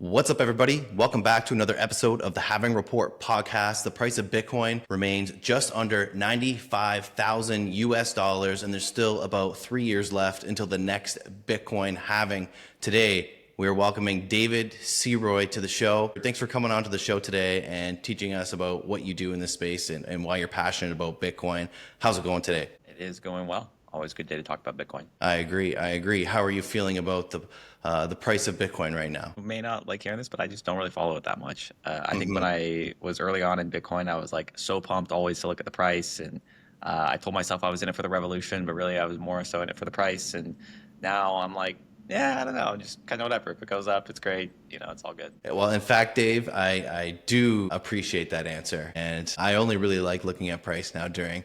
What's up, everybody? Welcome back to another episode of the Halving Report podcast. The price of Bitcoin remains just under 95,000 US dollars, and there's still about 3 years left until the next Bitcoin halving. Today, we are welcoming David Seroy to the show. Thanks for coming on to the show today and teaching us about what you do in this space and why you're passionate about Bitcoin. How's it going today? It is going well. Always a good day to talk about Bitcoin. I agree. How are you feeling about the price of Bitcoin right now? You may not like hearing this, but I just don't really follow it that much. I think when I was early on in Bitcoin, I was like so pumped always to look at the price. And I told myself I was in it for the revolution, but really I was more so in it for the price. And now I'm like, yeah, I don't know, just kind of whatever. If it goes up, it's great. It's all good. Well, in fact, Dave, I do appreciate that answer. And I only really like looking at price now during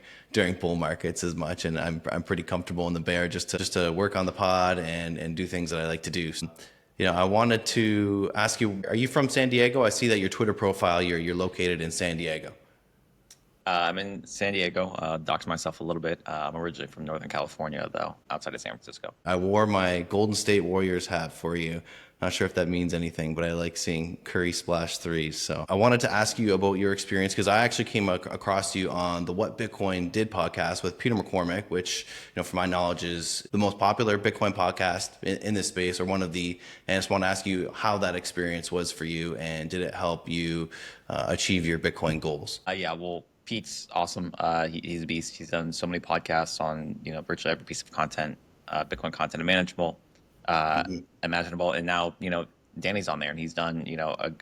bull markets as much. And I'm pretty comfortable in the bear just to work on the pod and do things that I like to do. So, I wanted to ask you, are you from San Diego? I see that your Twitter profile, you're located in San Diego. I'm in San Diego, doxed myself a little bit. I'm originally from Northern California, though, outside of San Francisco. I wore my Golden State Warriors hat for you. Not sure if that means anything, but I like seeing Curry splash threes. So I wanted to ask you about your experience because I actually came across you on the What Bitcoin Did podcast with Peter McCormick, which, from my knowledge, is the most popular Bitcoin podcast in this space, or one of the. And I just want to ask you how that experience was for you, and did it help you achieve your Bitcoin goals? Well, Pete's awesome. He's a beast. He's done so many podcasts on virtually every piece of content, Bitcoin content imaginable. And now Danny's on there, and he's done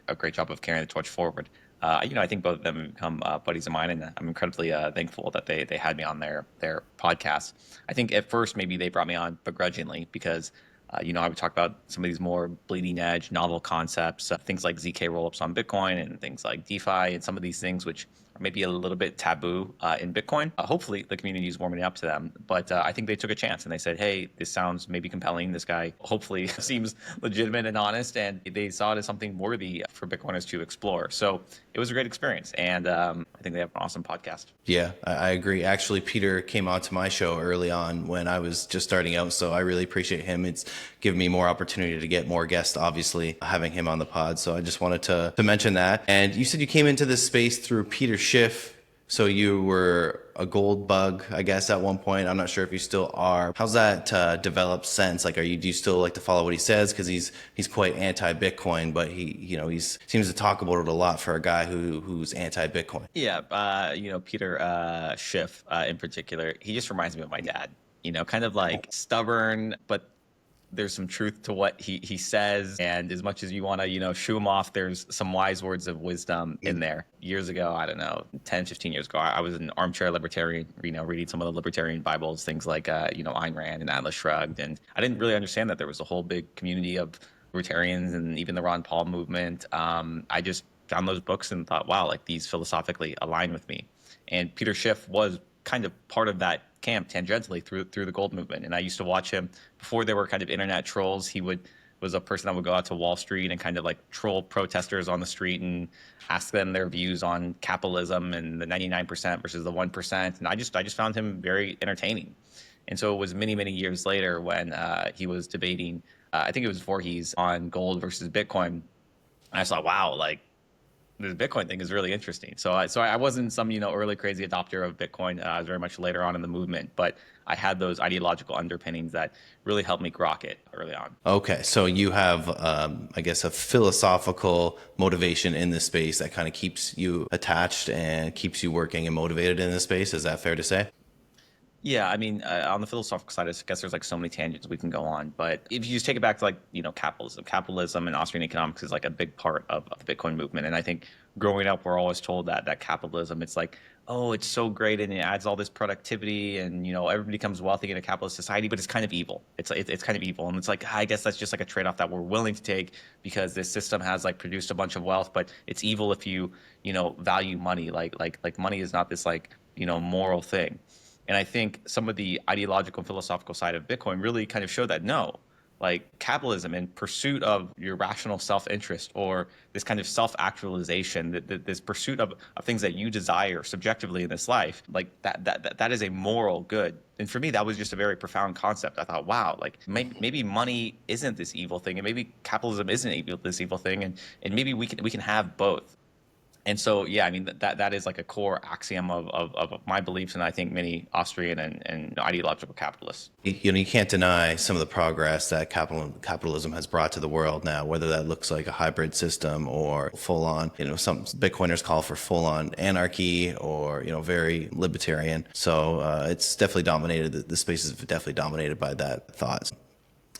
a great job of carrying the torch forward. I think both of them have become buddies of mine, and I'm incredibly thankful that they had me on their podcast. I think at first maybe they brought me on begrudgingly because I would talk about some of these more bleeding edge novel concepts, things like ZK rollups on Bitcoin and things like DeFi and some of these things which are maybe a little bit taboo in Bitcoin. Hopefully the community is warming up to them. But I think they took a chance and they said, hey, this sounds maybe compelling. This guy hopefully seems legitimate and honest. And they saw it as something worthy for Bitcoiners to explore. So it was a great experience. And I think they have an awesome podcast. Yeah, I agree. Actually, Peter came on to my show early on when I was just starting out. So I really appreciate him. It's given me more opportunity to get more guests, obviously, having him on the pod. So I just wanted to mention that. And you said you came into this space through Peter Schiff. So you were a gold bug, I guess, at one point. I'm not sure if you still are. How's that developed since? Like, do you still like to follow what he says? Because he's quite anti-Bitcoin, but he seems to talk about it a lot for a guy who's anti-Bitcoin. Yeah, Peter Schiff in particular, he just reminds me of my dad. Kind of like stubborn, but there's some truth to what he says. And as much as you want to, shoo him off, there's some wise words of wisdom in there. Years ago, I don't know, 10, 15 years ago, I was an armchair libertarian, reading some of the libertarian Bibles, things like, Ayn Rand and Atlas Shrugged. And I didn't really understand that there was a whole big community of libertarians and even the Ron Paul movement. I just found those books and thought, wow, like these philosophically align with me. And Peter Schiff was kind of part of that camp tangentially through the gold movement. And I used to watch him before there were kind of internet trolls. He was a person that would go out to Wall Street and kind of like troll protesters on the street and ask them their views on capitalism and the 99% versus the 1%. And I just found him very entertaining. And so it was many, many years later when he was debating, I think it was Voorhees on gold versus Bitcoin. And I just thought, wow, like, this Bitcoin thing is really interesting. So I wasn't some, early crazy adopter of Bitcoin. I was very much later on in the movement, but I had those ideological underpinnings that really helped me grok it early on. Okay. So you have, I guess, a philosophical motivation in this space that kind of keeps you attached and keeps you working and motivated in this space. Is that fair to say? Yeah, I mean, on the philosophical side, I guess there's like so many tangents we can go on. But if you just take it back to like, capitalism and Austrian economics is like a big part of the Bitcoin movement. And I think growing up, we're always told that capitalism, it's like, oh, it's so great and it adds all this productivity and, everybody becomes wealthy in a capitalist society, but it's kind of evil. It's kind of evil. And it's like, I guess that's just like a trade-off that we're willing to take because this system has like produced a bunch of wealth, but it's evil if you, value money. Like money is not this like, moral thing. And I think some of the ideological and philosophical side of Bitcoin really kind of showed that no, like capitalism in pursuit of your rational self-interest, or this kind of self-actualization, this pursuit of things that you desire subjectively in this life, like that is a moral good. And for me, that was just a very profound concept. I thought, wow, like maybe money isn't this evil thing, and maybe capitalism isn't this evil thing, and maybe we can have both. And so, yeah, I mean, that is like a core axiom of my beliefs, and I think many Austrian and ideological capitalists. You can't deny some of the progress that capitalism has brought to the world now, whether that looks like a hybrid system or full on, some Bitcoiners call for full on anarchy or, very libertarian. So it's definitely dominated, the space is definitely dominated by that thought.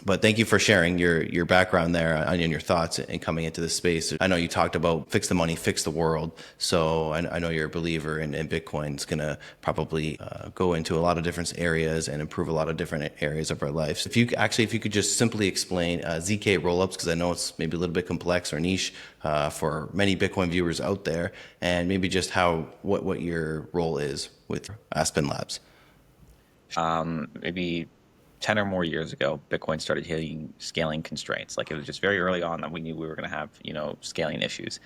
But thank you for sharing your background there and your thoughts and coming into this space. I know you talked about fix the money, fix the world. So I know you're a believer in Bitcoin. It's going to probably go into a lot of different areas and improve a lot of different areas of our lives. If you could just simply explain ZK rollups, because I know it's maybe a little bit complex or niche for many Bitcoin viewers out there, and maybe just what your role is with Aspen Labs. Maybe 10 or more years ago, Bitcoin started hitting scaling constraints. Like, it was just very early on that we knew we were going to have, scaling issues.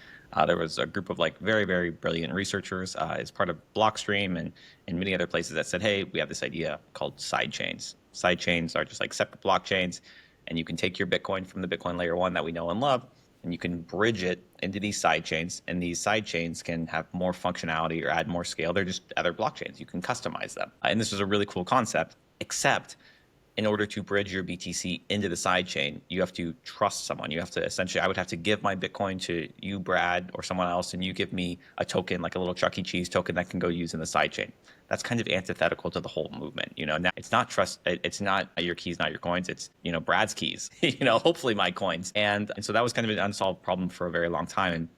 There was a group of like very, very brilliant researchers as part of Blockstream and many other places that said, hey, we have this idea called sidechains. Sidechains are just like separate blockchains, and you can take your Bitcoin from the Bitcoin layer 1 that we know and love, and you can bridge it into these sidechains, and these sidechains can have more functionality or add more scale. They're just other blockchains. You can customize them. And this was a really cool concept, except in order to bridge your BTC into the sidechain, you have to trust someone. You have to essentially, I would have to give my Bitcoin to you, Brad, or someone else, and you give me a token, like a little Chuck E. Cheese token that can go use in the sidechain. That's kind of antithetical to the whole movement. Now it's not trust. It's not your keys, not your coins. It's, Brad's keys, hopefully my coins. And so that was kind of an unsolved problem for a very long time. And,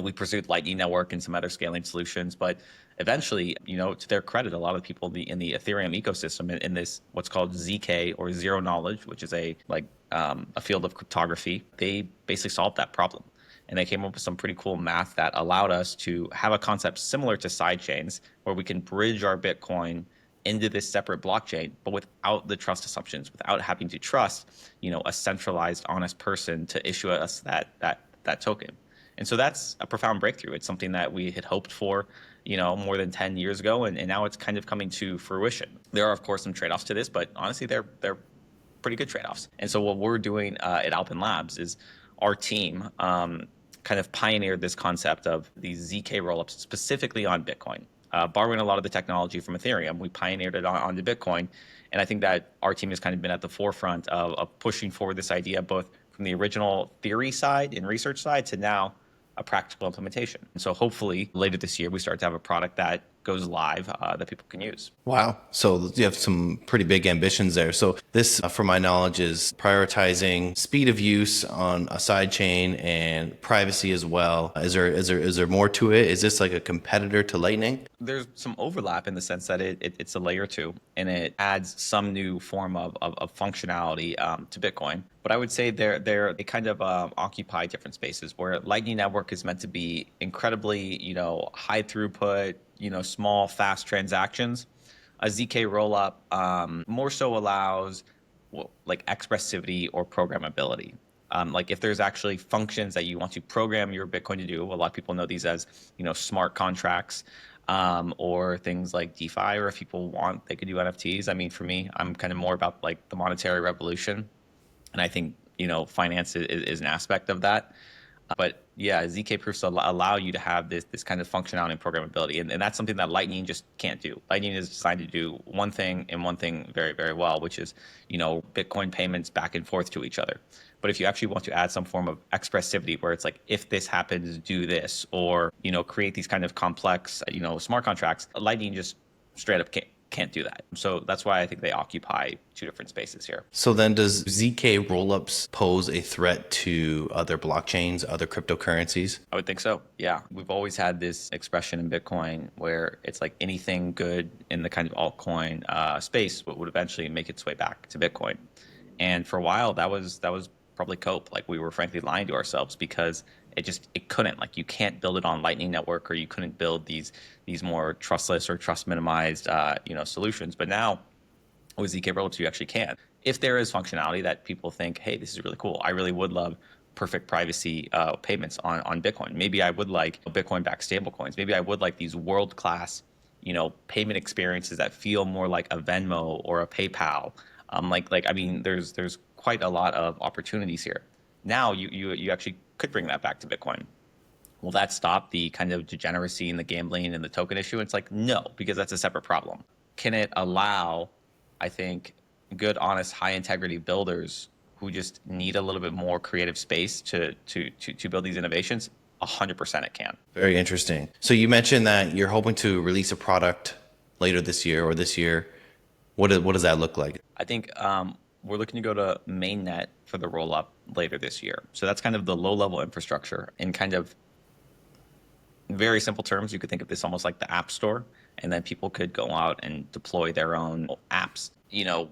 we pursued Lightning Network and some other scaling solutions, but eventually, to their credit, a lot of people in the Ethereum ecosystem in this what's called ZK or zero knowledge, which is a field of cryptography, they basically solved that problem. And they came up with some pretty cool math that allowed us to have a concept similar to sidechains, where we can bridge our Bitcoin into this separate blockchain, but without the trust assumptions, without having to trust, a centralized, honest person to issue us that token. And so that's a profound breakthrough. It's something that we had hoped for, more than 10 years ago, and now it's kind of coming to fruition. There are, of course, some trade-offs to this, but honestly, they're pretty good trade-offs. And so what we're doing at Alpine Labs is our team kind of pioneered this concept of these ZK rollups specifically on Bitcoin. Borrowing a lot of the technology from Ethereum, we pioneered it onto Bitcoin. And I think that our team has kind of been at the forefront of pushing forward this idea, both from the original theory side and research side to now a practical implementation. And so hopefully later this year, we start to have a product that goes live that people can use. Wow. So you have some pretty big ambitions there. So this, from my knowledge, is prioritizing speed of use on a side chain and privacy as well. Is there more to it? Is this like a competitor to Lightning? There's some overlap in the sense that it's a layer 2, and it adds some new form of functionality to Bitcoin. But I would say they kind of occupy different spaces, where Lightning Network is meant to be incredibly, high throughput, small, fast transactions. A ZK rollup more so allows like expressivity or programmability. Like if there's actually functions that you want to program your Bitcoin to do, a lot of people know these as, smart contracts, or things like DeFi, or if people want, they could do NFTs. I mean, for me, I'm kind of more about like the monetary revolution. And I think, finance is an aspect of that. But yeah, ZK proofs allow you to have this kind of functionality and programmability. And that's something that Lightning just can't do. Lightning is designed to do one thing and one thing very, very well, which is, Bitcoin payments back and forth to each other. But if you actually want to add some form of expressivity, where it's like, if this happens, do this, or, create these kind of complex, smart contracts, Lightning just straight up can't do that. So that's why I think they occupy two different spaces here. So then does ZK rollups pose a threat to other blockchains, other cryptocurrencies? I would think so. Yeah. We've always had this expression in Bitcoin where it's like anything good in the kind of altcoin space would eventually make its way back to Bitcoin. And for a while, that was probably cope. Like, we were frankly lying to ourselves, because it couldn't, like, you can't build it on Lightning Network, or you couldn't build these more trustless or trust minimized, solutions. But now with ZK rollups, you actually can. if there is functionality that people think, hey, this is really cool, I really would love perfect privacy payments on Bitcoin. Maybe I would like Bitcoin-backed stablecoins. Maybe I would like these world-class, payment experiences that feel more like a Venmo or a PayPal. I mean, there's quite a lot of opportunities here. Now you actually could bring that back to Bitcoin. Will that stop the kind of degeneracy and the gambling and the token issue? It's like, no, because that's a separate problem. Can it allow, I think, good, honest, high integrity builders who just need a little bit more creative space to build these innovations? 100% it can. Very interesting. So you mentioned that you're hoping to release a product later this year or this year. What does that look like? I think we're looking to go to mainnet for the rollup later this year. So that's kind of the low level infrastructure. In kind of very simple terms, you could think of this almost like the App Store, and then people could go out and deploy their own apps.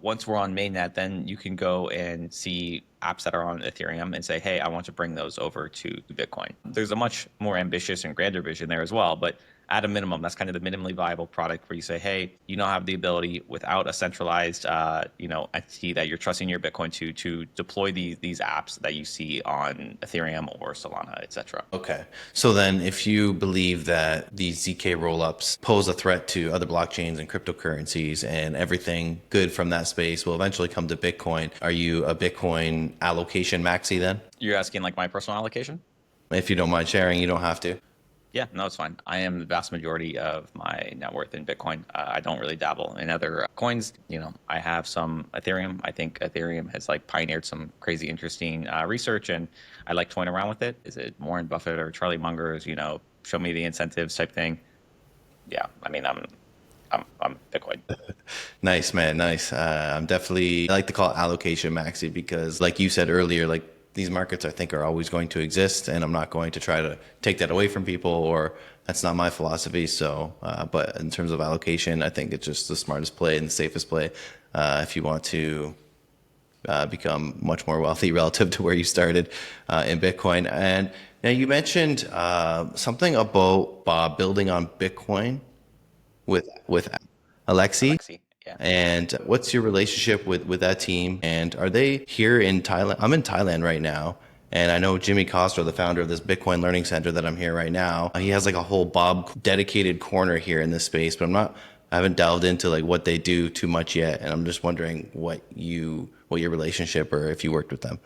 Once we're on mainnet, then you can go and see apps that are on Ethereum and say, hey, I want to bring those over to Bitcoin. There's a much more ambitious and grander vision there as well, but at a minimum, that's kind of the minimally viable product where you say, hey, you now have the ability without a centralized, entity that you're trusting your Bitcoin to deploy these apps that you see on Ethereum or Solana, etc. Okay. So then if you believe that these ZK rollups pose a threat to other blockchains and cryptocurrencies and everything good from that space will eventually come to Bitcoin, are you a Bitcoin allocation maxi then? You're asking like my personal allocation? If you don't mind sharing, you don't have to. Yeah, no, it's fine. I am the vast majority of my net worth in Bitcoin. I don't really dabble in other coins. I have some Ethereum. I think Ethereum has pioneered some crazy, interesting research, and I like toying around with it. Is it Warren Buffett or Charlie Munger's, show me the incentives type thing? Yeah, I mean, I'm Bitcoin. Nice, man. Nice. I'm definitely, I like to call it allocation maxi because like you said earlier, these markets I think are always going to exist, and I'm not going to try to take that away from people, or that's not my philosophy. So, but in terms of allocation, I think it's just the smartest play and the safest play if you want to become much more wealthy relative to where you started in Bitcoin. And now you mentioned something about Bob building on Bitcoin with Alexi. Yeah. And what's your relationship with that team? And are they here in Thailand? I'm in Thailand right now. And I know Jimmy Coster, the founder of this Bitcoin Learning Center that I'm here right now, he has a whole Bob dedicated corner here in this space, but I haven't delved into what they do too much yet. And I'm just wondering what your relationship or if you worked with them.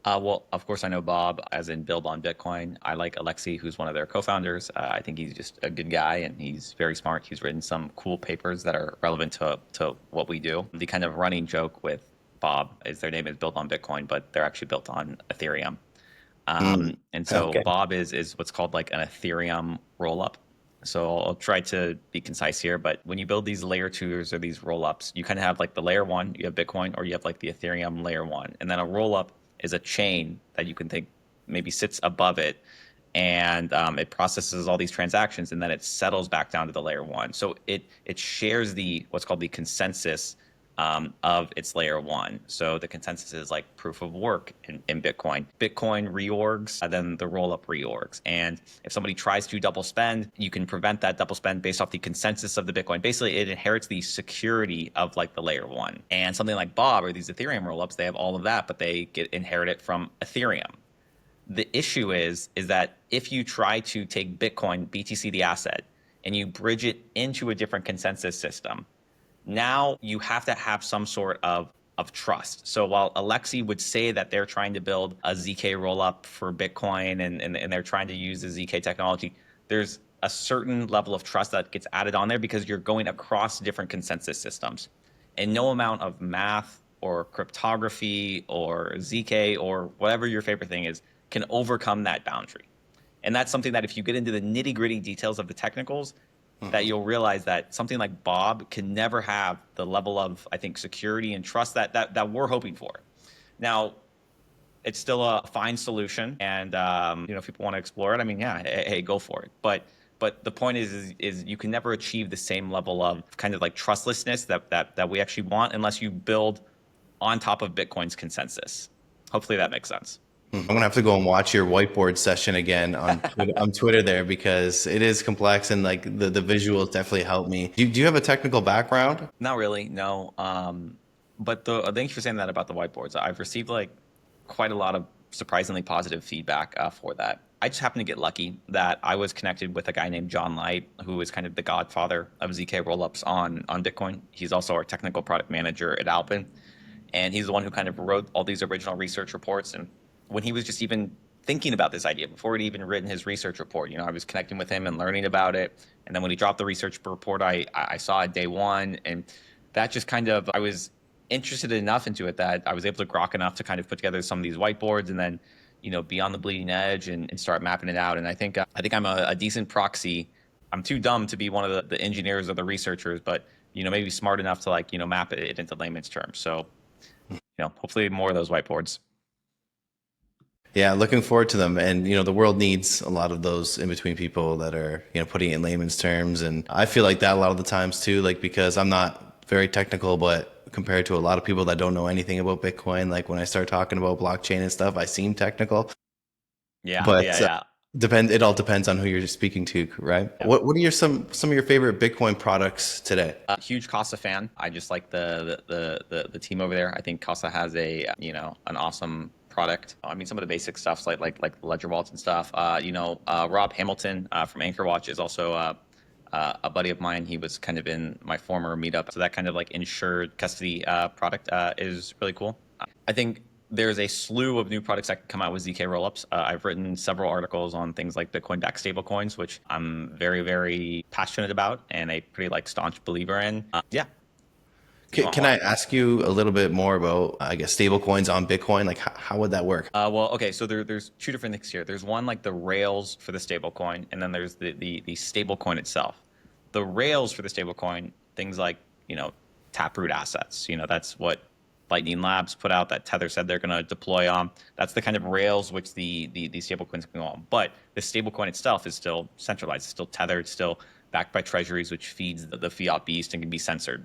Well, of course, I know Bob, as in Build on Bitcoin. I like Alexi, who's one of their co-founders. I think he's just a good guy, and he's very smart. He's written some cool papers that are relevant to what we do. The kind of running joke with Bob is their name is Built on Bitcoin, but they're actually built on Ethereum. And so okay. Bob is what's called an Ethereum rollup. So I'll try to be concise here, but when you build these layer twos or these rollups, you kind of have the layer one, you have Bitcoin, or you have the Ethereum layer one, and then a rollup is a chain that you can think maybe sits above it, and it processes all these transactions, and then it settles back down to the layer one. So it shares what's called the consensus of its layer one. So the consensus is proof of work in Bitcoin. Bitcoin reorgs, then the rollup reorgs. And if somebody tries to double spend, you can prevent that double spend based off the consensus of the Bitcoin. Basically, it inherits the security of the layer one. And something like Bob or these Ethereum rollups, they have all of that, but they inherit it from Ethereum. The issue is that if you try to take Bitcoin, BTC the asset, and you bridge it into a different consensus system, now you have to have some sort of trust. So while Alexi would say that they're trying to build a ZK rollup for Bitcoin and they're trying to use the ZK technology, there's a certain level of trust that gets added on there because you're going across different consensus systems. And no amount of math or cryptography or ZK or whatever your favorite thing is can overcome that boundary. And that's something that if you get into the nitty-gritty details of the technicals, that you'll realize that something like Bob can never have the level of, I think, security and trust that we're hoping for. Now, it's still a fine solution, and if people want to explore it, I mean, yeah, hey, go for it. But the point is you can never achieve the same level of kind of trustlessness that we actually want unless you build on top of Bitcoin's consensus. Hopefully that makes sense. I'm gonna have to go and watch your whiteboard session again on Twitter there because it is complex and the visuals definitely help me. Do you have a technical background? Not really, no. But thank you for saying that about the whiteboards. I've received like quite a lot of surprisingly positive feedback for that. I just happened to get lucky that I was connected with a guy named John Light, who is kind of the godfather of ZK rollups on Bitcoin. He's also our technical product manager at Alpin, and he's the one who kind of wrote all these original research reports. And when he was just even thinking about this idea, before he'd even written his research report, I was connecting with him and learning about it. And then when he dropped the research report, I saw it day one, and that just kind of, I was interested enough into it that I was able to grok enough to kind of put together some of these whiteboards and then, be on the bleeding edge and start mapping it out. And I think I'm a decent proxy. I'm too dumb to be one of the engineers or the researchers, but maybe smart enough to like map it into layman's terms. So hopefully more of those whiteboards. Yeah, looking forward to them. And, the world needs a lot of those in between people that are, putting it in layman's terms. And I feel like that a lot of the times too, like, because I'm not very technical, but compared to a lot of people that don't know anything about Bitcoin, like when I start talking about blockchain and stuff, I seem technical. Yeah, But yeah. it all depends on who you're speaking to, right? Yeah. What are some of your favorite Bitcoin products today? Huge Casa fan. I just like the team over there. I think Casa has an awesome product. I mean, some of the basic stuff like the ledger wallets and stuff. Rob Hamilton from Anchorwatch is also a buddy of mine. He was kind of in my former meetup, so that kind of like insured custody product is really cool. I think there's a slew of new products that can come out with ZK rollups. I've written several articles on things like Bitcoin-backed stablecoins, which I'm very, very passionate about and a pretty like staunch believer in. Yeah. Can I ask you a little bit more about, I guess, stablecoins on Bitcoin? Like, how would that work? Well, okay, so there's two different things here. There's one like the rails for the stablecoin, and then there's the stablecoin itself. The rails for the stablecoin, things like taproot assets. That's what Lightning Labs put out that Tether said they're going to deploy on. That's the kind of rails which the stablecoins can go on. But the stablecoin itself is still centralized, it's still tethered, still backed by treasuries, which feeds the fiat beast and can be censored.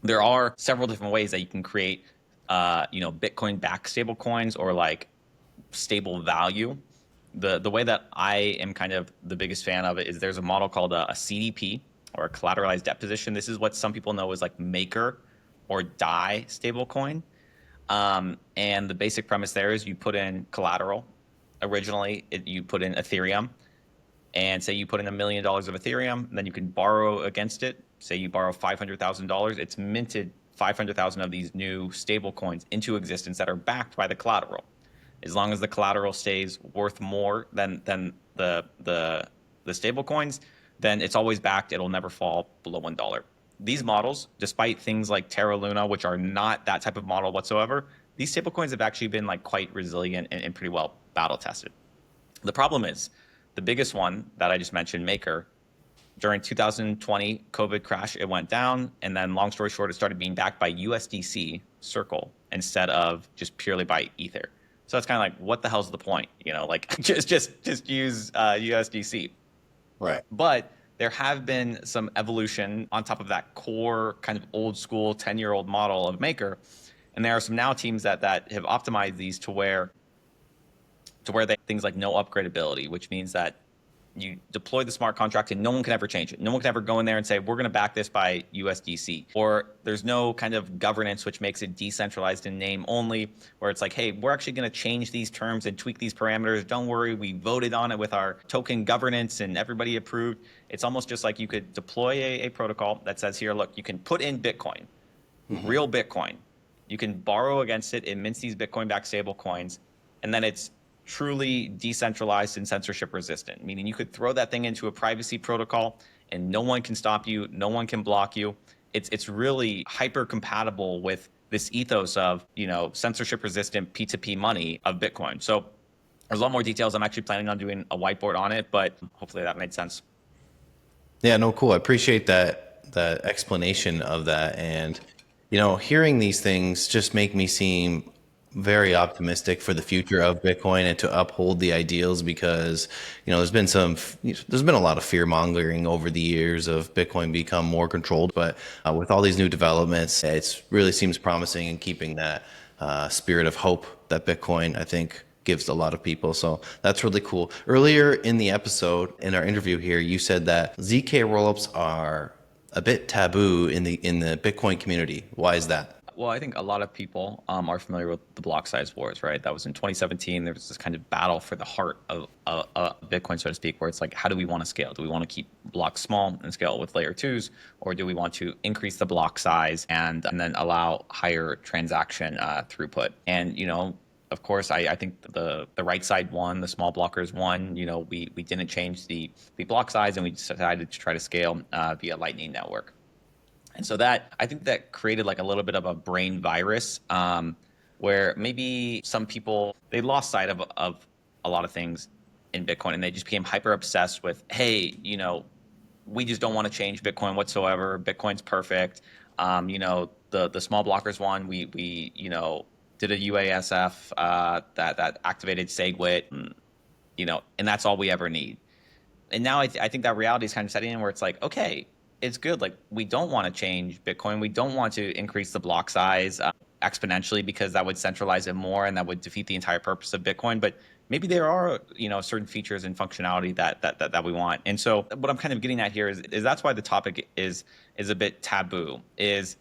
There are several different ways that you can create, Bitcoin-backed stablecoins or like stable value. The way that I am kind of the biggest fan of it is there's a model called a CDP, or a collateralized debt position. This is what some people know as like Maker or DAI stablecoin. And the basic premise there is you put in collateral. Originally, you put in Ethereum, and say you put in $1 million of Ethereum, and then you can borrow against it. Say you borrow $500,000, it's minted 500,000 of these new stable coins into existence that are backed by the collateral. As long as the collateral stays worth more than the stable coins, then it's always backed. It'll never fall below $1. These models, despite things like Terra Luna, which are not that type of model whatsoever, these stable coins have actually been like quite resilient and pretty well battle tested. The problem is the biggest one that I just mentioned, Maker, during 2020 COVID crash, it went down. And then long story short, it started being backed by USDC Circle instead of just purely by Ether. So it's kind of like, what the hell's the point? Like just use USDC. Right. But there have been some evolution on top of that core kind of old school 10-year-old model of Maker. And there are some now teams that have optimized these to where they things like no upgradability, which means that you deploy the smart contract and no one can ever change it. No one can ever go in there and say, we're going to back this by USDC. Or there's no kind of governance which makes it decentralized in name only, where it's like, hey, we're actually going to change these terms and tweak these parameters. Don't worry, we voted on it with our token governance and everybody approved. It's almost just like you could deploy a protocol that says here, look, you can put in Bitcoin, real Bitcoin. You can borrow against it. It mints these Bitcoin-backed stable coins. And then it's truly decentralized and censorship resistant, meaning you could throw that thing into a privacy protocol and no one can stop you, no one can block you. It's really hyper compatible with this ethos of, censorship resistant P2P money of Bitcoin. So there's a lot more details. I'm actually planning on doing a whiteboard on it, but hopefully that made sense. Yeah, no, cool. I appreciate that explanation of that. And, hearing these things just make me seem very optimistic for the future of Bitcoin and to uphold the ideals, because there's been a lot of fear mongering over the years of Bitcoin become more controlled, but with all these new developments, it really seems promising in keeping that spirit of hope that Bitcoin, I think, gives a lot of people. So that's really cool. Earlier in the episode, in our interview here, you said that ZK rollups are a bit taboo in the Bitcoin community. Why is that? Well, I think a lot of people are familiar with the block size wars, right? That was in 2017. There was this kind of battle for the heart of Bitcoin, so to speak, where it's like, how do we want to scale? Do we want to keep blocks small and scale with layer twos, or do we want to increase the block size and then allow higher transaction throughput? And of course, I think the right side won, the small blockers won. We didn't change the block size, and we decided to try to scale via Lightning Network. And so that, I think that created like a little bit of a brain virus, where maybe some people, they lost sight of a lot of things in Bitcoin, and they just became hyper obsessed with, hey, we just don't want to change Bitcoin whatsoever. Bitcoin's perfect. The small blockers one, we did a UASF that activated SegWit, and that's all we ever need. And now I think that reality is kind of setting in where it's like, okay, it's good. Like, we don't want to change Bitcoin. We don't want to increase the block size exponentially, because that would centralize it more and that would defeat the entire purpose of Bitcoin. But maybe there are, certain features and functionality that we want. And so what I'm kind of getting at here is that's why the topic is a bit taboo. Is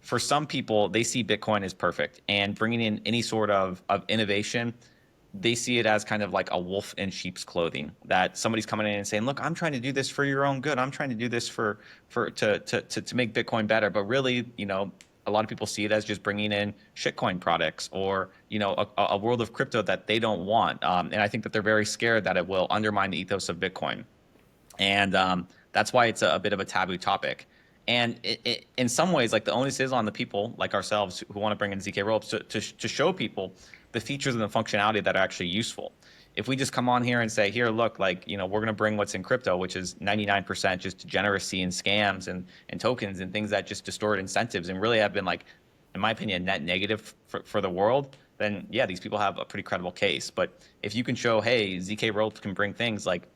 for some people, they see Bitcoin as perfect, and bringing in any sort of innovation, they see it as kind of like a wolf in sheep's clothing, that somebody's coming in and saying, look, I'm trying to do this for your own good. I'm trying to do this to make Bitcoin better. But really, a lot of people see it as just bringing in shitcoin products, or, a world of crypto that they don't want. And I think that they're very scared that it will undermine the ethos of Bitcoin. And that's why it's a bit of a taboo topic. And in some ways, like, the onus is on the people like ourselves who want to bring in ZK Rollups to show people the features and the functionality that are actually useful. If we just come on here and say, here, look, like, we're going to bring what's in crypto, which is 99% just degeneracy and scams and tokens and things that just distort incentives and really have been, like, in my opinion, net negative for the world, then yeah, these people have a pretty credible case. But if you can show, hey, ZK Rollups can bring things like,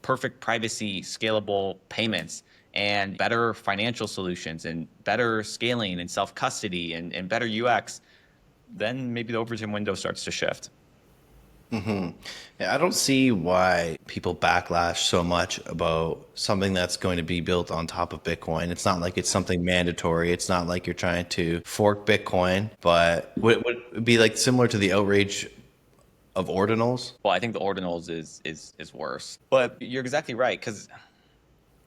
perfect privacy, scalable payments, and better financial solutions, and better scaling and self-custody and better UX, then maybe the Overton window starts to shift. Yeah, I don't see why people backlash so much about something that's going to be built on top of Bitcoin. It's not like it's something mandatory. It's not like you're trying to fork Bitcoin, but would it be like similar to the outrage of ordinals? Well, I think the ordinals is worse. But you're exactly right, because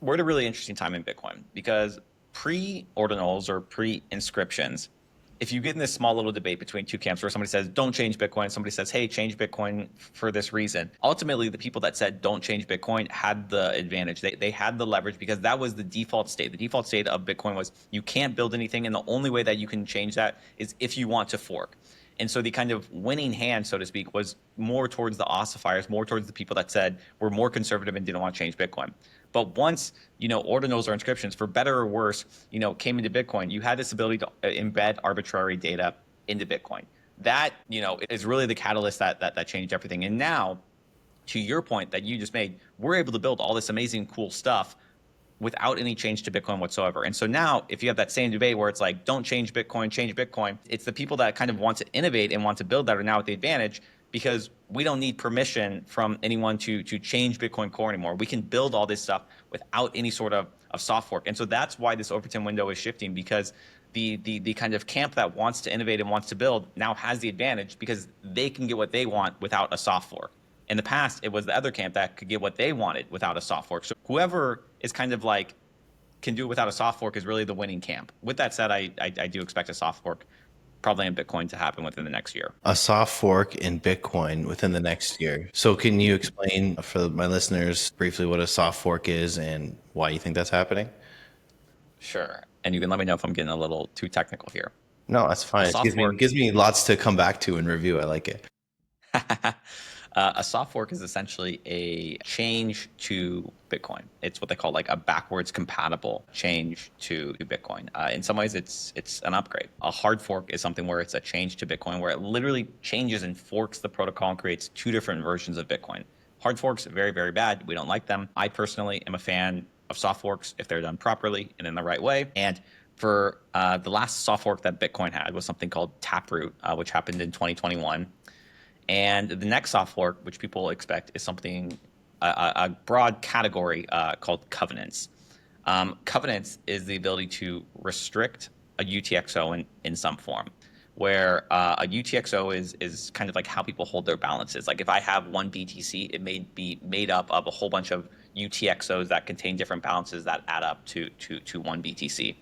we're at a really interesting time in Bitcoin, because pre-ordinals or pre-inscriptions, if you get in this small little debate between two camps where somebody says, don't change Bitcoin, somebody says, hey, change Bitcoin for this reason, ultimately the people that said don't change Bitcoin had the advantage. They had the leverage, because that was the default state. The default state of Bitcoin was you can't build anything, and the only way that you can change that is if you want to fork. And so the kind of winning hand, so to speak, was more towards the ossifiers, more towards the people that said we're more conservative and didn't want to change Bitcoin. But once, ordinals or inscriptions, for better or worse, came into Bitcoin, you had this ability to embed arbitrary data into Bitcoin. That, is really the catalyst that changed everything. And now, to your point that you just made, we're able to build all this amazing, cool stuff without any change to Bitcoin whatsoever. And so now, if you have that same debate where it's like, don't change Bitcoin, it's the people that kind of want to innovate and want to build that are now at the advantage, because we don't need permission from anyone to change Bitcoin Core anymore. We can build all this stuff without any sort of soft fork. And so that's why this Overton window is shifting, because the kind of camp that wants to innovate and wants to build now has the advantage, because they can get what they want without a soft fork. In the past, it was the other camp that could get what they wanted without a soft fork. So whoever is kind of like can do it without a soft fork is really the winning camp. With that said, I do expect a soft fork probably in Bitcoin to happen within the next year. A soft fork in Bitcoin within the next year. So can you explain for my listeners briefly what a soft fork is and why you think that's happening? Sure. And you can let me know if I'm getting a little too technical here. No, that's fine. It gives me lots to come back to and review. I like it. A soft fork is essentially a change to Bitcoin. It's what they call like a backwards compatible change to Bitcoin. In some ways, it's an upgrade. A hard fork is something where it's a change to Bitcoin, where it literally changes and forks the protocol and creates two different versions of Bitcoin. Hard forks, very, very bad. We don't like them. I personally am a fan of soft forks if they're done properly and in the right way. And for the last soft fork that Bitcoin had was something called Taproot, which happened in 2021. And the next soft fork, which people expect, is something, a broad category called covenants. Covenants is the ability to restrict a UTXO in some form, where a UTXO is kind of like how people hold their balances. Like if I have one BTC, it may be made up of a whole bunch of UTXOs that contain different balances that add up to one BTC.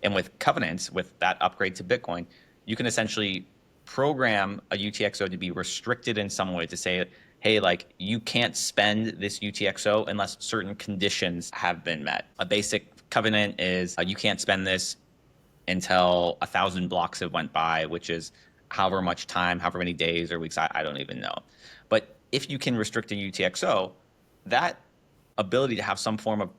And with Covenants, with that upgrade to Bitcoin, you can essentially program a UTXO to be restricted in some way, to say, hey, like you can't spend this UTXO unless certain conditions have been met. A basic covenant is you can't spend this until 1,000 blocks have went by, which is however much time, however many days or weeks, I don't even know. But if you can restrict a UTXO, that ability to have some form of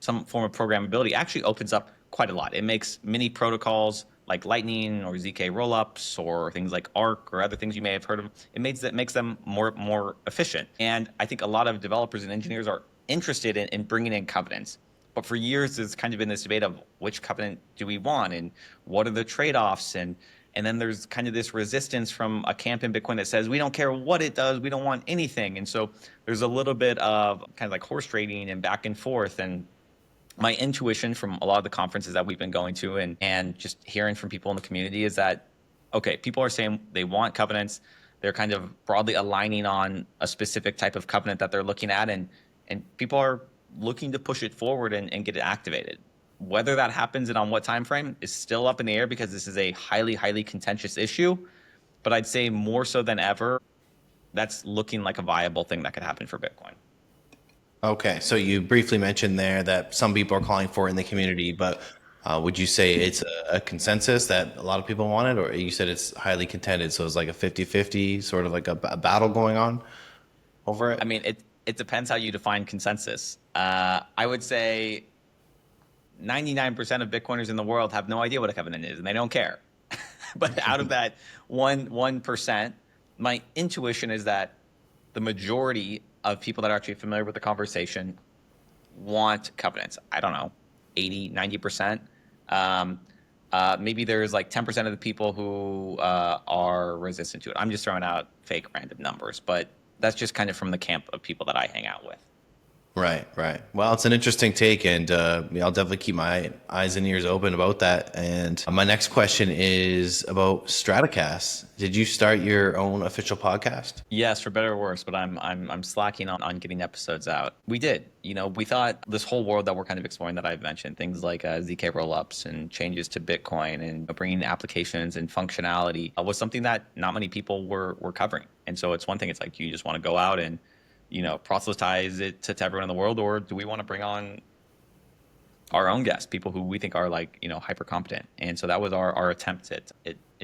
some form of programmability actually opens up quite a lot. It makes many protocols like Lightning or ZK rollups or things like Arc or other things you may have heard of. It makes them more efficient. And I think a lot of developers and engineers are interested in bringing in covenants. But for years, there's kind of been this debate of which covenant do we want and what are the trade-offs, and then there's kind of this resistance from a camp in Bitcoin that says we don't care what it does, we don't want anything. And so there's a little bit of kind of like horse trading and back and forth. And my intuition from a lot of the conferences that we've been going to and just hearing from people in the community is that, okay, people are saying they want covenants. They're kind of broadly aligning on a specific type of covenant that they're looking at, and people are looking to push it forward and get it activated. Whether that happens and on what time frame is still up in the air, because this is a highly contentious issue. But I'd say more so than ever, that's looking like a viable thing that could happen for Bitcoin. Okay, so you briefly mentioned there that some people are calling for it in the community, but would you say it's a consensus that a lot of people want it, or you said it's highly contended, so it's like a 50-50, sort of like a battle going on over it? I mean, it depends how you define consensus. I would say 99% of Bitcoiners in the world have no idea what a covenant is, and they don't care. But out of that 1%, my intuition is that the majority of people that are actually familiar with the conversation want covenants. I don't know, 80, 90%. Maybe there's like 10% of the people who are resistant to it. I'm just throwing out fake random numbers, but that's just kind of from the camp of people that I hang out with. Right. Well, it's an interesting take, and I'll definitely keep my eyes and ears open about that. And my next question is about Stratocast. Did you start your own official podcast? Yes, for better or worse, but I'm slacking on getting episodes out. We did. We thought this whole world that we're kind of exploring that I've mentioned, things like ZK rollups and changes to Bitcoin and bringing applications and functionality was something that not many people were covering. And so it's one thing, it's like, you just want to go out and proselytize it to everyone in the world, or do we want to bring on our own guests, people who we think are like, hyper competent? And so that was our attempt at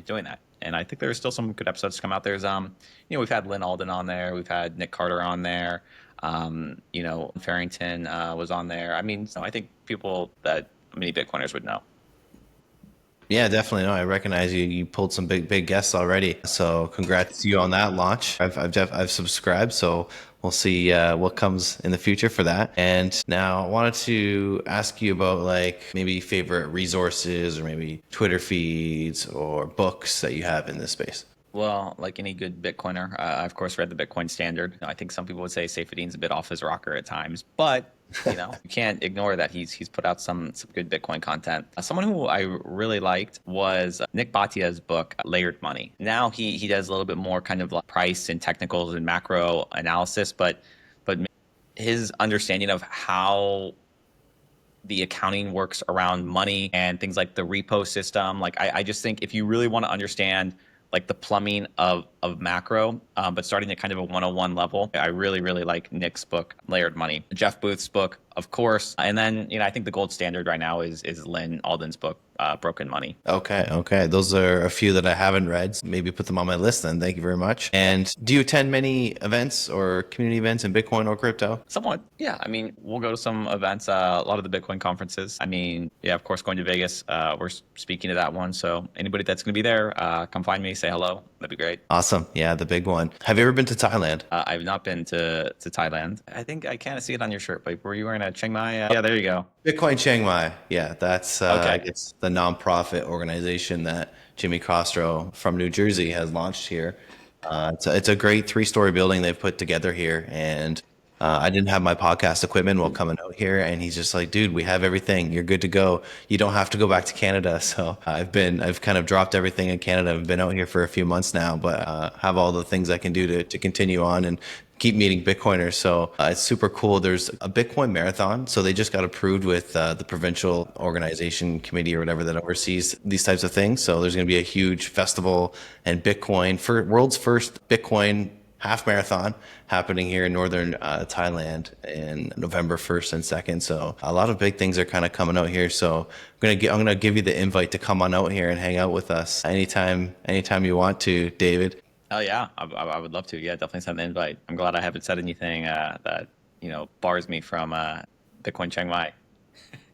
doing that. And I think there's still some good episodes to come out. There's, we've had Lynn Alden on there. We've had Nick Carter on there. Farrington was on there. I mean, so I think people that many Bitcoiners would know. Yeah, definitely. No, I recognize you. You pulled some big guests already. So congrats to you on that launch. I've subscribed, so we'll see what comes in the future for that. And now I wanted to ask you about like maybe favorite resources or maybe Twitter feeds or books that you have in this space. Well, like any good Bitcoiner, I of course read the Bitcoin Standard. I think some people would say Saifedean's a bit off his rocker at times, but you can't ignore that he's put out some good Bitcoin content. Someone who I really liked was Nick Bhatia's book, Layered Money. Now he does a little bit more kind of like price and technicals and macro analysis, but his understanding of how the accounting works around money and things like the repo system. Like I just think if you really want to understand like the plumbing of macro, but starting at kind of a 101 level, I really like Nick's book, Layered Money. Jeff Booth's book, of course. And then, I think the gold standard right now is Lynn Alden's book, Broken Money. Okay. Those are a few that I haven't read. So maybe put them on my list then. Thank you very much. And do you attend many events or community events in Bitcoin or crypto? Somewhat, yeah. I mean, we'll go to some events, a lot of the Bitcoin conferences. I mean, yeah, of course, going to Vegas. We're speaking to that one. So anybody that's going to be there, come find me, say hello. That'd be great. Awesome. Yeah, the big one. Have you ever been to Thailand? I've not been to Thailand. I think I kind of see it on your shirt, but were you wearing a Chiang Mai? Yeah, there you go. Bitcoin Chiang Mai. Yeah, that's okay. I guess the nonprofit organization that Jimmy Costro from New Jersey has launched here. It's a great 3-story building they've put together here, and I didn't have my podcast equipment while coming out here, and he's just like, dude, we have everything. You're good to go. You don't have to go back to Canada. So I've kind of dropped everything in Canada. I've been out here for a few months now, but have all the things I can do to continue on and keep meeting Bitcoiners. So it's super cool. There's a Bitcoin marathon. So they just got approved with the provincial organization committee or whatever that oversees these types of things. So there's going to be a huge festival and Bitcoin for world's first Bitcoin half marathon happening here in northern Thailand in November 1st and 2nd. So a lot of big things are kind of coming out here. So I'm gonna give you the invite to come on out here and hang out with us anytime you want to, David. Oh yeah, I would love to. Yeah, definitely send the invite. I'm glad I haven't said anything that bars me from Bitcoin Chiang Mai.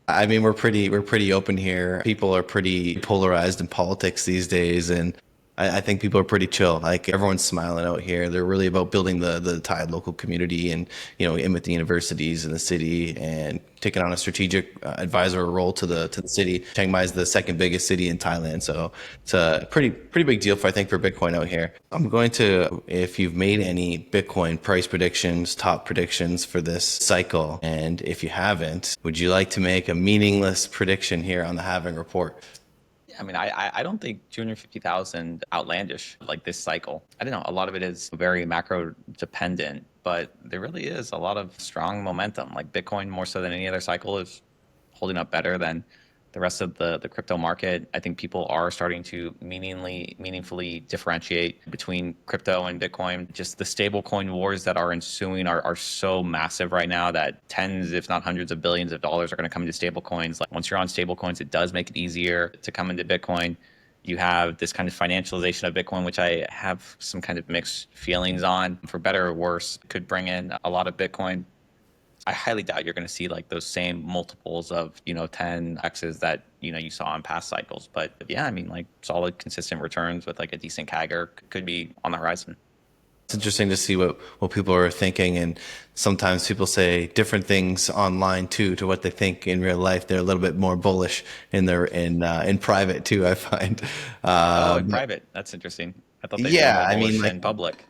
I mean, we're pretty open here. People are pretty polarized in politics these days, and I think people are pretty chill. Like everyone's smiling out here. They're really about building the Thai local community, and in with the universities in the city, and taking on a strategic advisor role to the city. Chiang Mai is the second biggest city in Thailand, so it's a pretty big deal for I think for Bitcoin out here. I'm going to, if you've made any Bitcoin price predictions, top predictions for this cycle, and if you haven't, would you like to make a meaningless prediction here on the Halving Report? I mean, I don't think 250,000 outlandish like this cycle. I don't know. A lot of it is very macro dependent, but there really is a lot of strong momentum. Like Bitcoin, more so than any other cycle, is holding up better than the rest of the crypto market. I think people are starting to meaningfully differentiate between crypto and Bitcoin. Just the stablecoin wars that are ensuing are so massive right now that tens, if not hundreds of billions of dollars are going to come into stablecoins. Like once you're on stablecoins, it does make it easier to come into Bitcoin. You have this kind of financialization of Bitcoin, which I have some kind of mixed feelings on. For better or worse, could bring in a lot of Bitcoin. I highly doubt you're going to see like those same multiples of 10x's that you saw in past cycles. But yeah, I mean, like solid, consistent returns with like a decent CAGR could be on the horizon. It's interesting to see what people are thinking, and sometimes people say different things online too to what they think in real life. They're a little bit more bullish in private too, I find. In private, that's interesting. I thought they were Yeah, more I mean, bullish like, in public.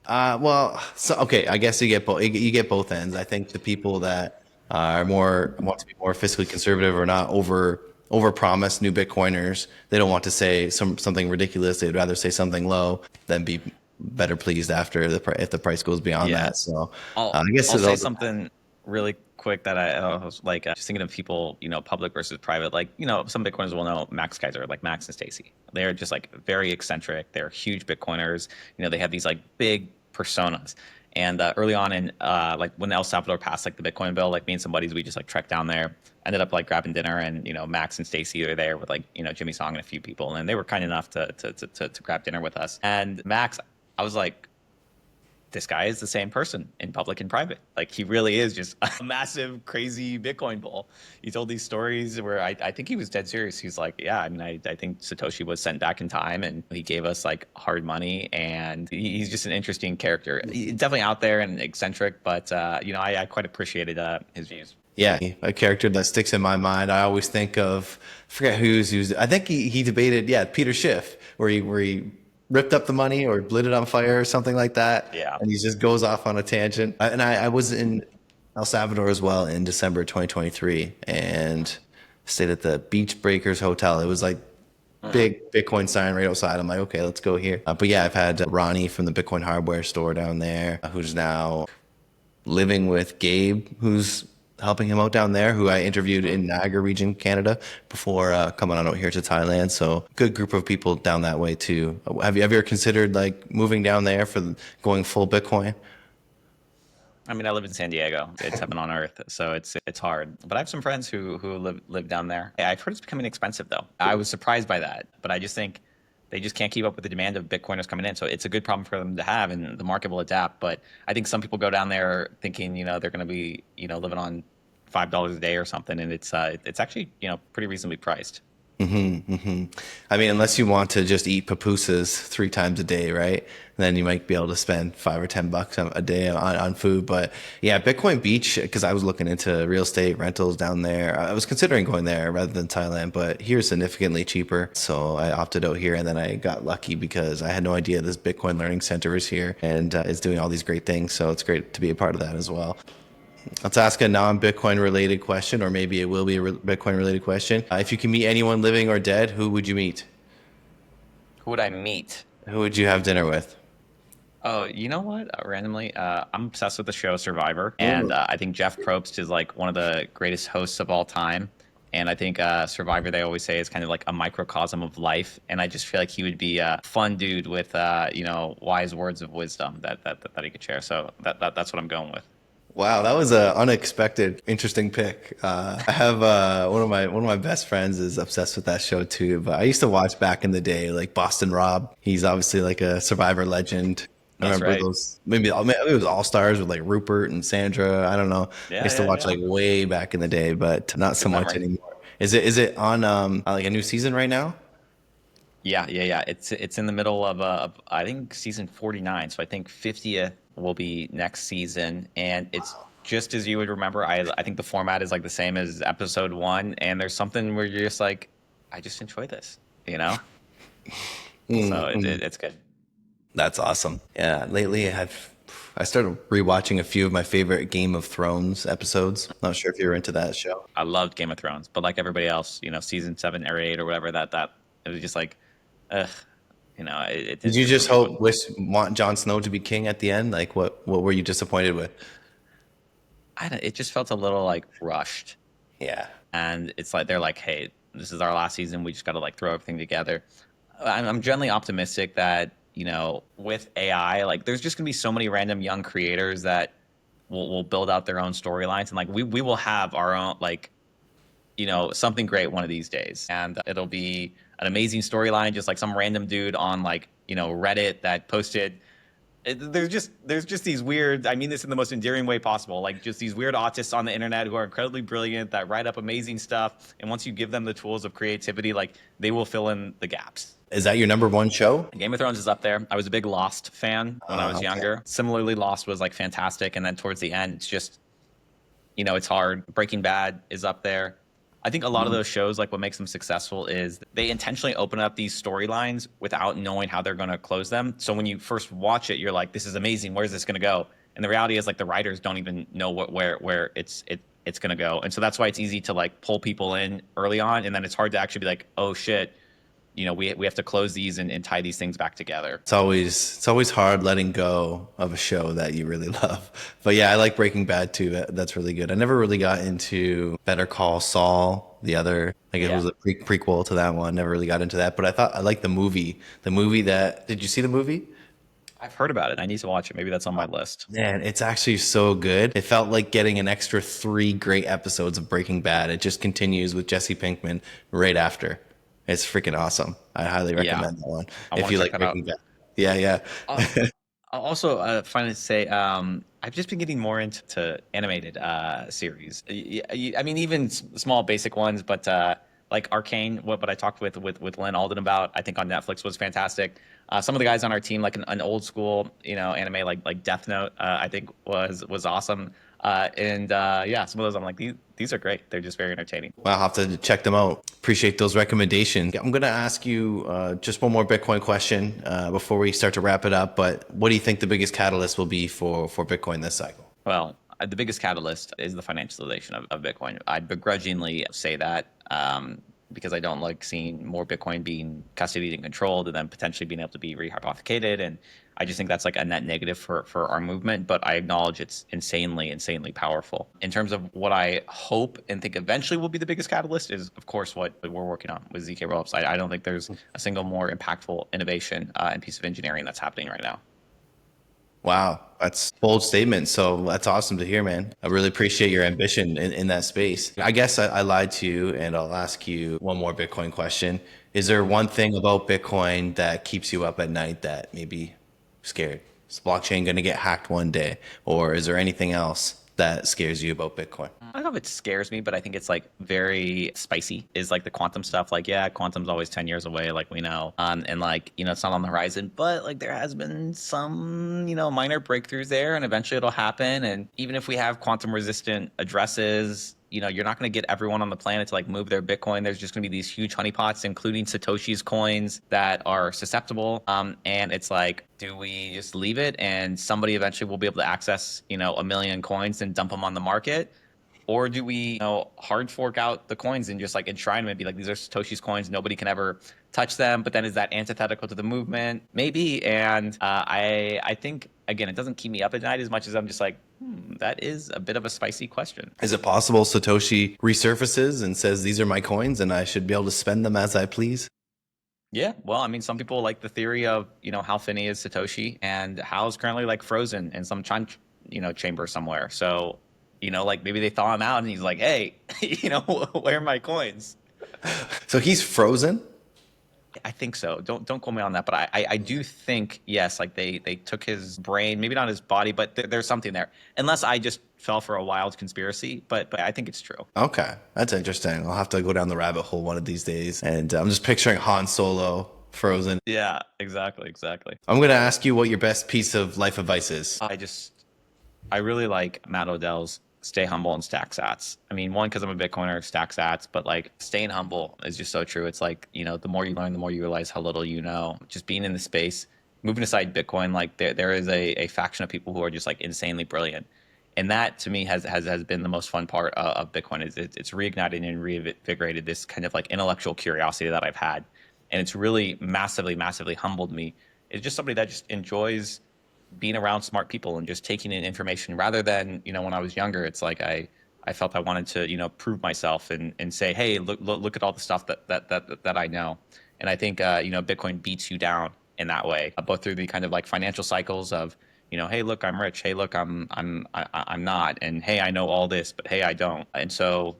well, so okay, I guess you get both ends. I think the people that are more want to be more fiscally conservative or not over promise new Bitcoiners. They don't want to say something ridiculous. They'd rather say something low than be better pleased after if the price goes beyond Yeah. that. So I'll I guess I'll it say all. something really quick that I was like just thinking of people, public versus private. Like, some Bitcoiners will know Max Kaiser, like Max and Stacy. They're just like very eccentric. They're huge Bitcoiners. They have these like big personas. And early on in like when El Salvador passed like the Bitcoin bill, like me and some buddies, we just like trekked down there, ended up like grabbing dinner, and Max and Stacy are there with like Jimmy Song and a few people, and they were kind enough to grab dinner with us. And Max, I was like, this guy is the same person in public and private. Like he really is just a massive, crazy Bitcoin bull. He told these stories where I think he was dead serious. He's like, yeah, I mean, I think Satoshi was sent back in time and he gave us like hard money, and he's just an interesting character. He's definitely out there and eccentric, but I quite appreciated his views. Yeah, a character that sticks in my mind. I always think of, I forget who's. I think he debated, yeah, Peter Schiff, where he ripped up the money or lit it on fire or something like that. Yeah. And he just goes off on a tangent. And I was in El Salvador as well in December 2023 and stayed at the Beach Breakers Hotel. It was like big Bitcoin sign right outside. I'm like, okay, let's go here. But yeah, I've had Ronnie from the Bitcoin hardware store down there, who's now living with Gabe, who's helping him out down there, who I interviewed in Niagara region, Canada, before coming on out here to Thailand. So good group of people down that way too. Have you ever considered like moving down there for going full Bitcoin? I mean, I live in San Diego. It's heaven on earth, so it's hard. But I have some friends who live down there. I've heard it's becoming expensive though. I was surprised by that, but I just think they just can't keep up with the demand of Bitcoiners coming in. So it's a good problem for them to have, and the market will adapt. But I think some people go down there thinking, they're going to be, living on $5 a day or something, and it's actually, pretty reasonably priced. I mean, unless you want to just eat pupusas 3 times a day, right? Then you might be able to spend $5 or $10 a day on food. But yeah, Bitcoin Beach, because I was looking into real estate rentals down there. I was considering going there rather than Thailand, but here's significantly cheaper. So I opted out here, and then I got lucky because I had no idea this Bitcoin Learning Center is here and is doing all these great things. So it's great to be a part of that as well. Let's ask a non-Bitcoin related question, or maybe it will be a Bitcoin related question. If you can meet anyone living or dead, who would you meet? Who would I meet? Who would you have dinner with? Oh, you know what? Randomly, I'm obsessed with the show Survivor, and Ooh. I think Jeff Probst is like one of the greatest hosts of all time. And I think Survivor, they always say, is kind of like a microcosm of life. And I just feel like he would be a fun dude with, wise words of wisdom that he could share. So that's what I'm going with. Wow, that was an unexpected, interesting pick. I have one of my best friends is obsessed with that show too. But I used to watch back in the day, like Boston Rob. He's obviously like a Survivor legend. I That's remember right. those maybe it was All Stars with like Rupert and Sandra. I don't know. I Yeah, used to yeah, watch yeah. like way back in the day, but not so Good much memory. anymore. Is it on like a new season right now? Yeah, yeah, yeah. It's in the middle of I think season 49. So I think 50th will be next season, and it's just as you would remember. I think the format is like the same as episode one, and there's something where you're just like, I just enjoy this, you know. So it's good. That's awesome. Yeah, lately I started rewatching a few of my favorite Game of Thrones episodes. Not sure if you're into that show. I loved Game of Thrones, but like everybody else, season 7 or 8 or whatever, that it was just like, ugh, Did it you didn't just really hook me. want Jon Snow to be king at the end? Like what were you disappointed with? It just felt a little like rushed. Yeah. And it's like they're like, hey, this is our last season. We just got to like throw everything together. I'm generally optimistic that with AI, like there's just gonna be so many random young creators that will build out their own storylines, and like we will have our own like something great one of these days, and it'll be an amazing storyline, just like some random dude on like Reddit that posted there's just these weird, I mean this in the most endearing way possible, like just these weird autists on the internet who are incredibly brilliant that write up amazing stuff, and once you give them the tools of creativity, like they will fill in the gaps. Is that your number one show? Game of Thrones is up there. I was a big Lost fan when I was Okay. younger. Similarly, Lost was like fantastic, and then towards the end it's just it's hard. Breaking Bad is up there. I think a lot of those shows, like what makes them successful is they intentionally open up these storylines without knowing how they're going to close them. So when you first watch it, you're like, "This is amazing. Where's this going to go?" And the reality is, like, the writers don't even know where it's going to go. And so that's why it's easy to like pull people in early on, and then it's hard to actually be like, "Oh shit, we have to close these and tie these things back together." It's always hard letting go of a show that you really love. But yeah, I like Breaking Bad too. That's really good. I never really got into Better Call Saul, the other, like it Yeah, was a prequel to that one. Never really got into that, but I thought I liked the movie. The movie that did you see the movie? I've heard about it. I need to watch it. Maybe that's on my list. Man, it's actually so good. It felt like getting an extra 3 great episodes of Breaking Bad. It just continues with Jesse Pinkman right after. It's freaking awesome. I highly Yeah, recommend that one I if want you to check like that out. Breaking Bad. Yeah, yeah. Uh, I'll also finally say I've just been getting more into animated series. I mean, even small basic ones, but like Arcane, what I talked with Len Alden about, I think on Netflix was fantastic. Some of the guys on our team, like an old school anime like Death Note, I think was awesome. And yeah, some of those I'm like these are great. They're just very entertaining. I'll have to check them out. Appreciate those recommendations. I'm going to ask you just one more Bitcoin question before we start to wrap it up. But what do you think the biggest catalyst will be for Bitcoin this cycle? Well, the biggest catalyst is the financialization of Bitcoin. I begrudgingly say that because I don't like seeing more Bitcoin being custodied and controlled and then potentially being able to be rehypothecated. And I just think that's like a net negative for our movement. But I acknowledge it's insanely, insanely powerful. In terms of what I hope and think eventually will be the biggest catalyst is, of course, what we're working on with ZK Rollups. I don't think there's a single more impactful innovation and piece of engineering that's happening right now. Wow, that's a bold statement. So that's awesome to hear, man. I really appreciate your ambition in that space. I guess I lied to you, and I'll ask you one more Bitcoin question. Is there one thing about Bitcoin that keeps you up at night that maybe scared? Is the blockchain going to get hacked one day? Or is there anything else that scares you about Bitcoin? I don't know if it scares me, but I think it's like very spicy is like the quantum stuff. Like, yeah, quantum's always 10 years away, like we know. And like, it's not on the horizon, but like there has been some, minor breakthroughs there, and eventually it'll happen. And even if we have quantum resistant addresses, you're not going to get everyone on the planet to like move their Bitcoin. There's just going to be these huge honeypots, including Satoshi's coins, that are susceptible. And it's like, do we just leave it and somebody eventually will be able to access, a million coins and dump them on the market? Or do we, hard fork out the coins and just like enshrine them and be like, these are Satoshi's coins, nobody can ever touch them? But then is that antithetical to the movement? Maybe. And I think, again, it doesn't keep me up at night as much as I'm just like, that is a bit of a spicy question. Is it possible Satoshi resurfaces and says, these are my coins and I should be able to spend them as I please? Yeah, well, I mean, some people like the theory of, how Finney is Satoshi and Hal's currently like frozen in some chamber somewhere. So, like maybe they thaw him out and he's like, hey, where are my coins? So he's frozen? I think so. Don't quote me on that, but I do think, yes, like they took his brain, maybe not his body, but there's something there. Unless I just fell for a wild conspiracy, but I think it's true. Okay, that's interesting. I'll have to go down the rabbit hole one of these days. And I'm just picturing Han Solo frozen. Yeah, exactly. I'm going to ask you what your best piece of life advice is. I really like Matt Odell's stay humble and stack sats. I mean, one, because I'm a Bitcoiner, stack sats, but like staying humble is just so true. It's like, the more you learn, the more you realize how little you know. Just being in the space, moving aside Bitcoin, like there is a faction of people who are just like insanely brilliant. And that to me has been the most fun part of Bitcoin. It's reignited and reinvigorated this kind of like intellectual curiosity that I've had. And it's really massively, massively humbled me. It's just somebody that just enjoys being around smart people and just taking in information rather than, when I was younger, it's like I felt I wanted to, prove myself and say, hey, look at all the stuff that I know. And I think, Bitcoin beats you down in that way, both through the kind of like financial cycles of, hey, look, I'm rich. Hey, look, I'm not. And hey, I know all this, but hey, I don't. And so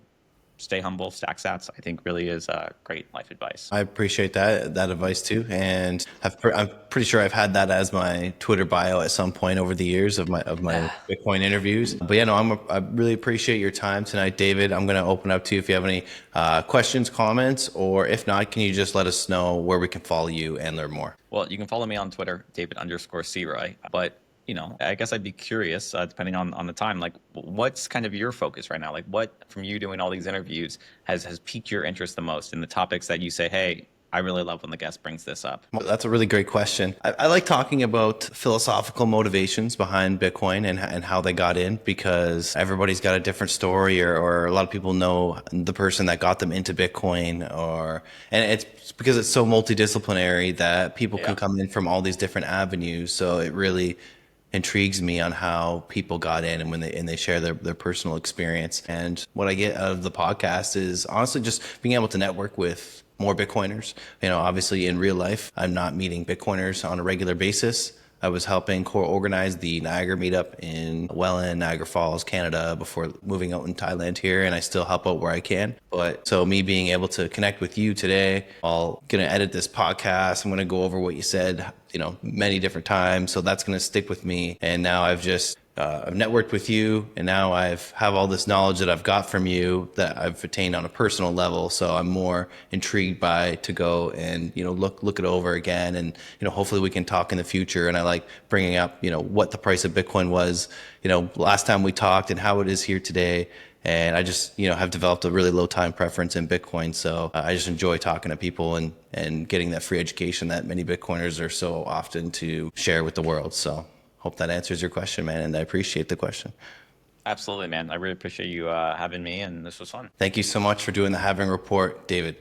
stay humble, stack sats, I think really is great life advice. I appreciate that advice too. And I'm pretty sure I've had that as my Twitter bio at some point over the years of my Bitcoin interviews. But yeah, no, I really appreciate your time tonight, David. I'm going to open up to you if you have any questions, comments, or if not, can you just let us know where we can follow you and learn more? Well, you can follow me on Twitter, David_Seroy. But I guess I'd be curious, depending on the time, like what's kind of your focus right now? Like what from you doing all these interviews has piqued your interest the most in the topics that you say, hey, I really love when the guest brings this up? Well, that's a really great question. I like talking about philosophical motivations behind Bitcoin and how they got in, because everybody's got a different story, or a lot of people know the person that got them into Bitcoin, and it's because it's so multidisciplinary that people can come in from all these different avenues. So it really intrigues me on how people got in and when they share their personal experience. And what I get out of the podcast is honestly just being able to network with more Bitcoiners. Obviously in real life, I'm not meeting Bitcoiners on a regular basis. I was helping organize the Niagara meetup in Welland, Niagara Falls, Canada before moving out in Thailand here, and I still help out where I can. But so me being able to connect with you today, I'm going to edit this podcast. I'm going to go over what you said, many different times. So that's going to stick with me. And now I've networked with you, and now have all this knowledge that I've got from you that I've attained on a personal level. So I'm more intrigued to go and look it over again, and hopefully we can talk in the future. And I like bringing up what the price of Bitcoin was last time we talked and how it is here today. And I just have developed a really low time preference in Bitcoin. So I just enjoy talking to people and getting that free education that many Bitcoiners are so often to share with the world. So hope that answers your question, man, and I appreciate the question. Absolutely, man. I really appreciate you having me, and this was fun. Thank you so much for doing the Halving Report, David.